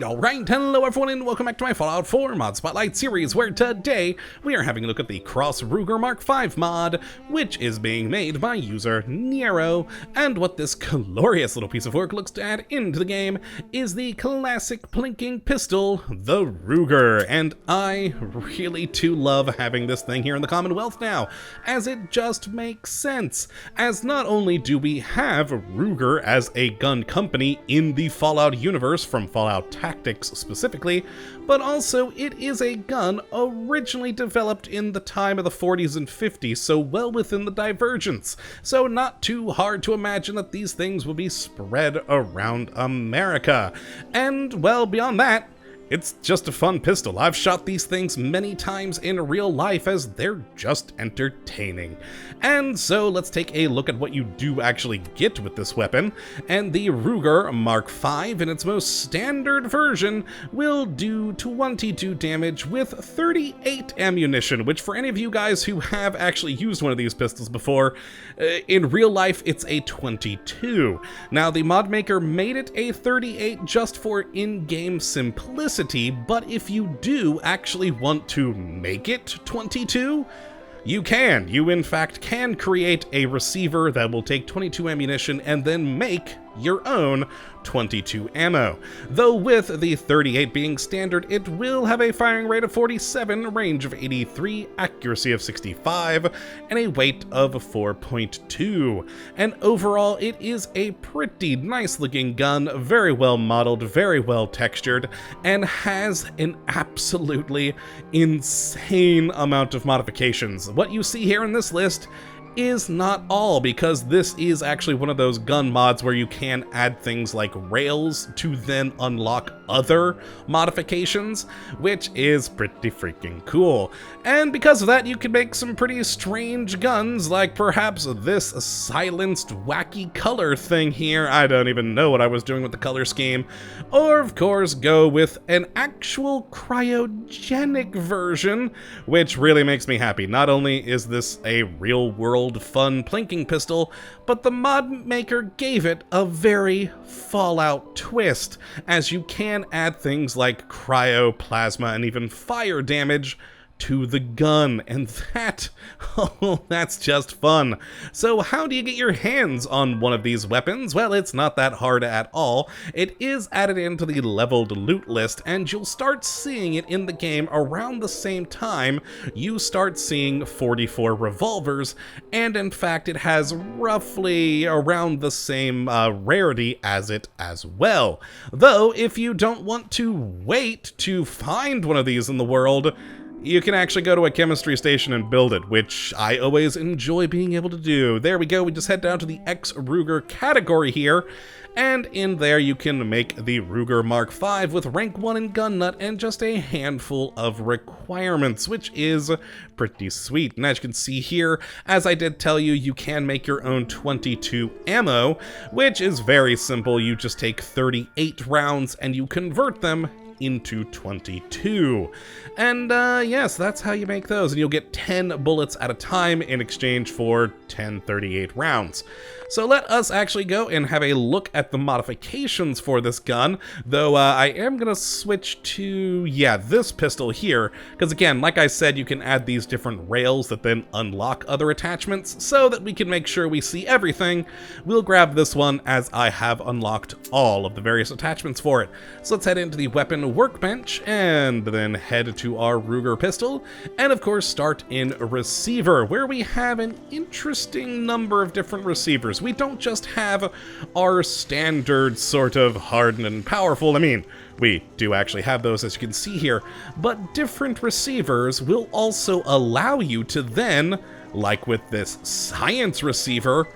Alright, hello everyone and welcome back to my Fallout 4 Mod Spotlight series, where today we are having a look at the CROSS Ruger MkV mod, which is being made by user Nero, and what this glorious little piece of work looks to add into the game is the classic plinking pistol, the Ruger, and I really do love having this thing here in the Commonwealth now, as it just makes sense, as not only do we have Ruger as a gun company in the Fallout universe from Fallout Tactics specifically, but also it is a gun originally developed in the time of the 40s and 50s, so well within the divergence, so not too hard to imagine that these things will be spread around America. And well, beyond that, it's just a fun pistol. I've shot these things many times in real life as they're just entertaining. And so let's take a look at what you do actually get with this weapon. And the Ruger MkV in its most standard version will do 22 damage with 38 ammunition, which for any of you guys who have actually used one of these pistols before, in real life it's a 22. Now the mod maker made it a 38 just for in-game simplicity, but if you do actually want to make it 22, you can. You in fact can create a receiver that will take 22 ammunition and then make your own 22 ammo. Though with the 38 being standard, it will have a firing rate of 47, range of 83, accuracy of 65, and a weight of 4.2. And overall, it is a pretty nice looking gun, very well modeled, very well textured, and has an absolutely insane amount of modifications. What you see here in this list is not all, because this is actually one of those gun mods where you can add things like rails to then unlock other modifications, which is pretty freaking cool. And because of that, you can make some pretty strange guns, like perhaps this silenced wacky color thing here. I don't even know what I was doing with the color scheme. Or of course go with an actual cryogenic version, which really makes me happy. Not only is this a real world fun plinking pistol, but the mod maker gave it a very Fallout twist, as you can add things like cryo, plasma, and even fire damage to the gun, and that, oh, that's just fun. So how do you get your hands on one of these weapons? Well, it's not that hard at all. It is added into the leveled loot list, and you'll start seeing it in the game around the same time you start seeing 44 revolvers, and in fact it has roughly around the same rarity as it as well. Though, if you don't want to wait to find one of these in the world, you can actually go to a chemistry station and build it, which I always enjoy being able to do. There we go, we just head down to the X Ruger category here, and in there you can make the Ruger MkV with rank 1 in gun nut and just a handful of requirements, which is pretty sweet. And as you can see here, as I did tell you, you can make your own 22 ammo, which is very simple. You just take 38 rounds and you convert them into 22. And yes, that's how you make those, and you'll get 10 bullets at a time in exchange for 10 38 rounds. So let us actually go and have a look at the modifications for this gun, though I am gonna switch to, yeah, this pistol here, because again, like I said, you can add these different rails that then unlock other attachments, so that we can make sure we see everything. We'll grab this one as I have unlocked all of the various attachments for it. So let's head into the weapon workbench, and then head to our Ruger pistol, and of course start in receiver, where we have an interesting number of different receivers. We don't just have our standard sort of hardened and powerful, I mean, we do actually have those, as you can see here, but different receivers will also allow you to then, like with this science receiver,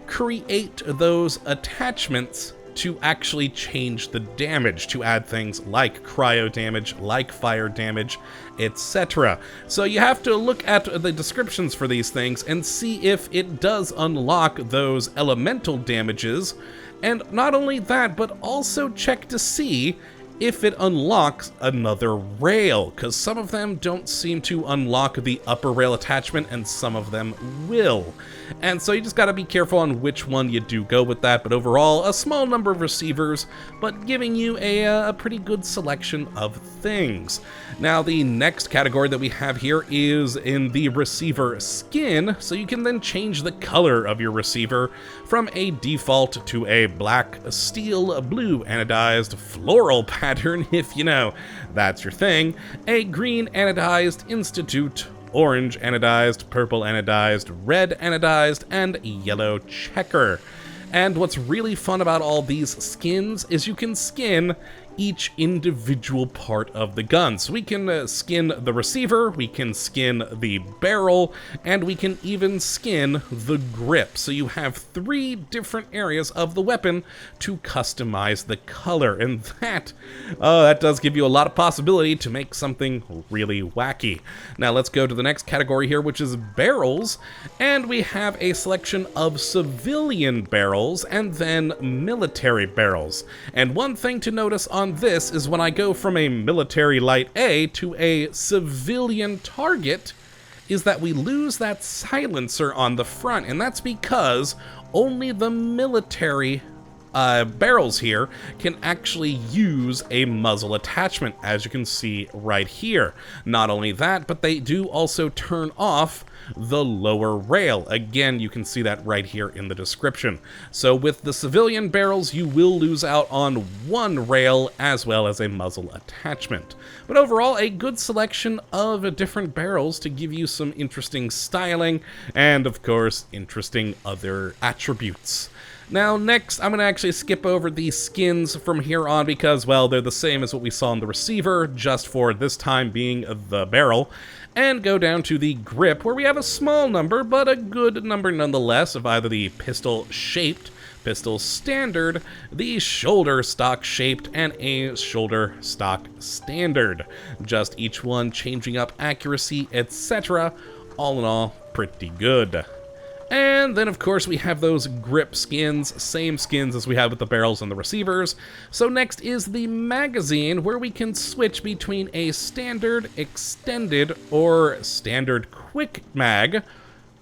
create those attachments to actually change the damage, to add things like cryo damage, like fire damage, etc. So you have to look at the descriptions for these things and see if it does unlock those elemental damages, and not only that, but also check to see if it unlocks another rail, because some of them don't seem to unlock the upper rail attachment and some of them will. And so you just got to be careful on which one you do go with that, but overall a small number of receivers, but giving you a pretty good selection of things. Now the next category that we have here is in the receiver skin, so you can then change the color of your receiver from a default to a black, steel, blue anodized floral pattern, if you know that's your thing, a green anodized institute, orange anodized, purple anodized, red anodized, and yellow checker. And what's really fun about all these skins is you can skin each individual part of the gun. So we can skin the receiver, we can skin the barrel, and we can even skin the grip. So you have 3 different areas of the weapon to customize the color, and that does give you a lot of possibility to make something really wacky. Now let's go to the next category here, which is barrels, and we have a selection of civilian barrels and then military barrels. And one thing to notice on this is when I go from a military light A to a civilian target is that we lose that silencer on the front, and that's because only the military barrels here can actually use a muzzle attachment, as you can see right here. Not only that, but they do also turn off the lower rail. Again, you can see that right here in the description. So with the civilian barrels, you will lose out on one rail as well as a muzzle attachment. But overall, a good selection of different barrels to give you some interesting styling and, of course, interesting other attributes. Now next, I'm going to actually skip over the skins from here on because, well, they're the same as what we saw in the receiver, just for this time being the barrel, and go down to the grip, where we have a small number, but a good number nonetheless, of either the pistol-shaped, pistol standard, the shoulder stock shaped, and a shoulder stock standard. Just each one changing up accuracy, etc. All in all, pretty good. And then, of course, we have those grip skins, same skins as we have with the barrels and the receivers. So next is the magazine, where we can switch between a standard, extended, or standard quick mag,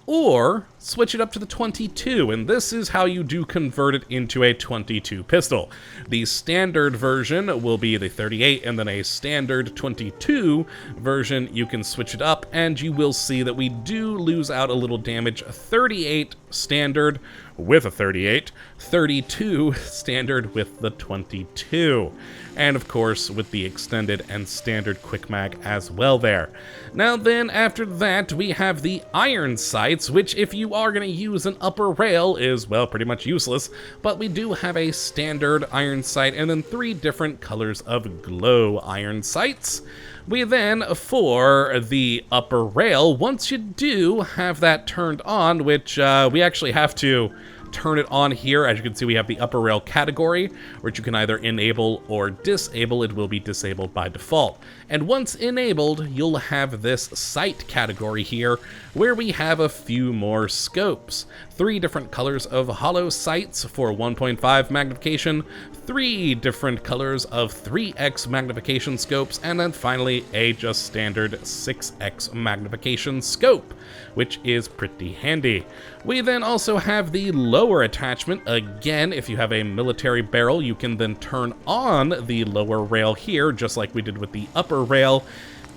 or switch it up to the 22, and this is how you do convert it into a 22 pistol. The standard version will be the 38, and then a standard 22 version, you can switch it up, and you will see that we do lose out a little damage. 38 standard with a 38, 32 standard with the 22, and of course with the extended and standard quick mag as well there. Now then, after that, we have the iron sights, which if you are going to use an upper rail is, well, pretty much useless, but we do have a standard iron sight and then 3 different colors of glow iron sights. We then, for the upper rail, once you do have that turned on, which we actually have to turn it on here. As you can see, we have the upper rail category, which you can either enable or disable. It will be disabled by default. And once enabled, you'll have this sight category here, where we have a few more scopes. 3 different colors of hollow sights for 1.5 magnification, 3 different colors of 3x magnification scopes, and then finally a just standard 6x magnification scope, which is pretty handy. We then also have the lower attachment. Again, if you have a military barrel, you can then turn on the lower rail here, just like we did with the upper rail.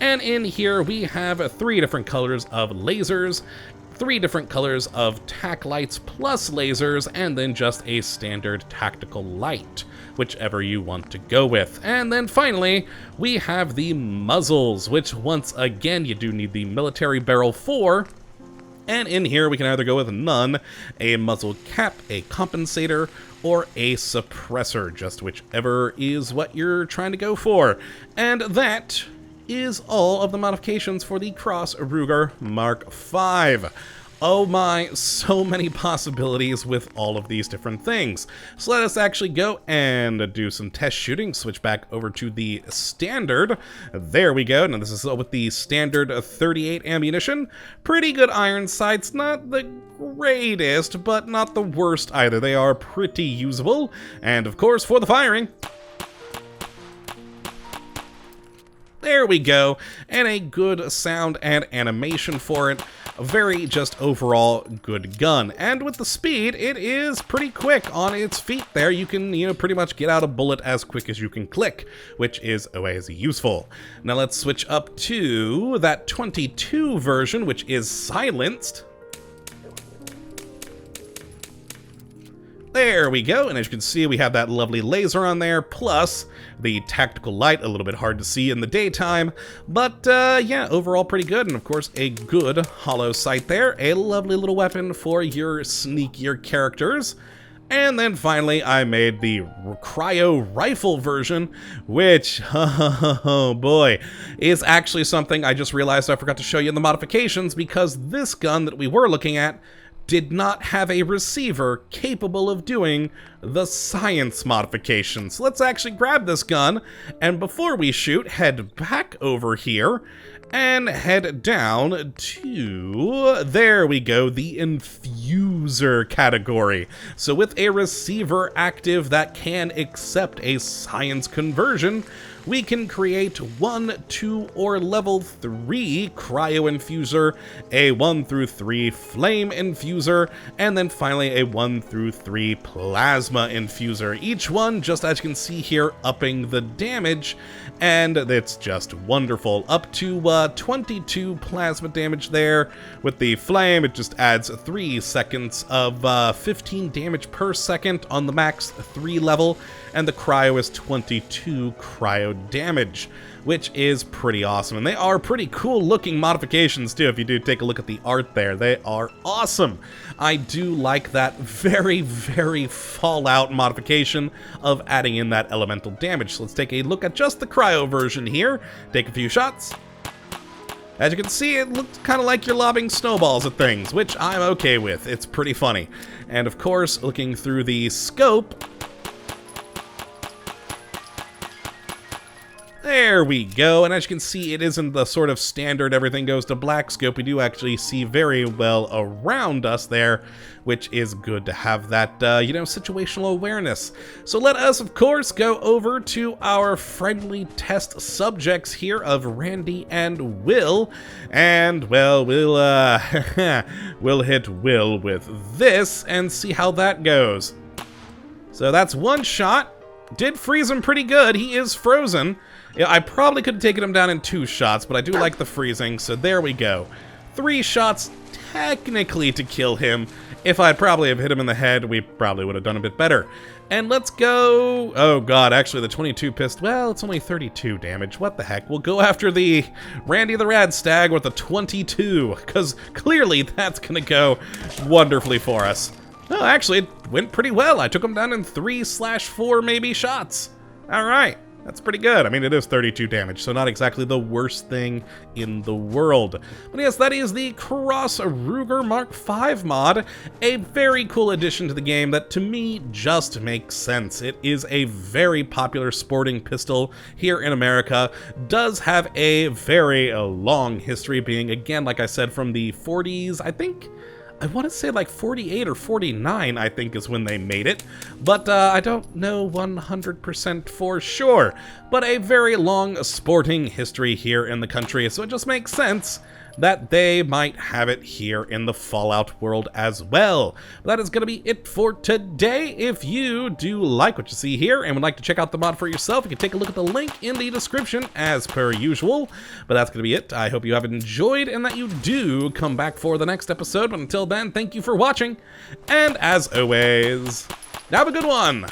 And in here we have 3 different colors of lasers, 3 different colors of tack lights plus lasers, and then just a standard tactical light, whichever you want to go with. And then finally, we have the muzzles, which once again you do need the military barrel for. And in here we can either go with none, a muzzle cap, a compensator, or a suppressor, just whichever is what you're trying to go for. And that is all of the modifications for the CROSS Ruger Mark V. Oh my, so many possibilities with all of these different things. So let us actually go and do some test shooting. Switch back over to the standard. There we go. Now this is with the standard 38 ammunition. Pretty good iron sights. Not the greatest, but not the worst either. They are pretty usable. And of course, for the firing, There we go, and a good sound and animation for it. A very just overall good gun. And with the speed, it is pretty quick on its feet there. You can, pretty much get out a bullet as quick as you can click, which is always useful. Now let's switch up to that 22 version, which is silenced. There we go, and as you can see, we have that lovely laser on there, plus the tactical light, a little bit hard to see in the daytime, but yeah, overall pretty good, and of course a good hollow sight there, a lovely little weapon for your sneakier characters. And then finally, I made the Cryo Rifle version, which, oh boy, is actually something I just realized I forgot to show you in the modifications, because this gun that we were looking at did not have a receiver capable of doing the science modification. So let's actually grab this gun, and before we shoot, head back over here and head down to, there we go, the infuser category. So with a receiver active that can accept a science conversion, we can create 1, 2, or level 3 cryo infuser, a 1 through 3 flame infuser, and then finally a 1 through 3 plasma infuser. Each one, just as you can see here, upping the damage, and it's just wonderful. Up to 22 plasma damage there. With the flame, it just adds 3 seconds of 15 damage per second on the max 3 level, and the cryo is 22 cryo damage, which is pretty awesome. And they are pretty cool looking modifications too. If you do take a look at the art there, they are awesome. I do like that very, very Fallout modification of adding in that elemental damage. So let's take a look at just the cryo version here. Take a few shots. As you can see, it looks kind of like you're lobbing snowballs at things, which I'm okay with. It's pretty funny. And of course, looking through the scope, there we go, and as you can see, it isn't the sort of standard everything goes to black scope. We do actually see very well around us there, which is good to have that, situational awareness. So let us, of course, go over to our friendly test subjects here of Randy and Will, and, well, we'll hit Will with this and see how that goes. So that's one shot. Did freeze him pretty good. He is frozen. Yeah, I probably could have taken him down in 2 shots, but I do like the freezing, so there we go. 3 shots technically to kill him. If I'd probably have hit him in the head, we probably would have done a bit better. And let's go... oh god, actually the 22 pistol, well, it's only 32 damage. What the heck? We'll go after the Randy the Rad Stag with the 22, because clearly that's gonna go wonderfully for us. No, actually, it went pretty well. I took him down in 3/4 maybe shots. Alright. That's pretty good. I mean, it is 32 damage, so not exactly the worst thing in the world. But yes, that is the CROSS Ruger MkV mod, a very cool addition to the game that, to me, just makes sense. It is a very popular sporting pistol here in America, does have a very long history, being, again, like I said, from the 40s, I want to say like 48 or 49, I think, is when they made it, but I don't know 100% for sure. But a very long sporting history here in the country, so it just makes sense that they might have it here in the Fallout world as well. That is going to be it for today. If you do like what you see here and would like to check out the mod for yourself, you can take a look at the link in the description as per usual. But that's going to be it. I hope you have enjoyed and that you do come back for the next episode. But until then, thank you for watching. And as always, have a good one.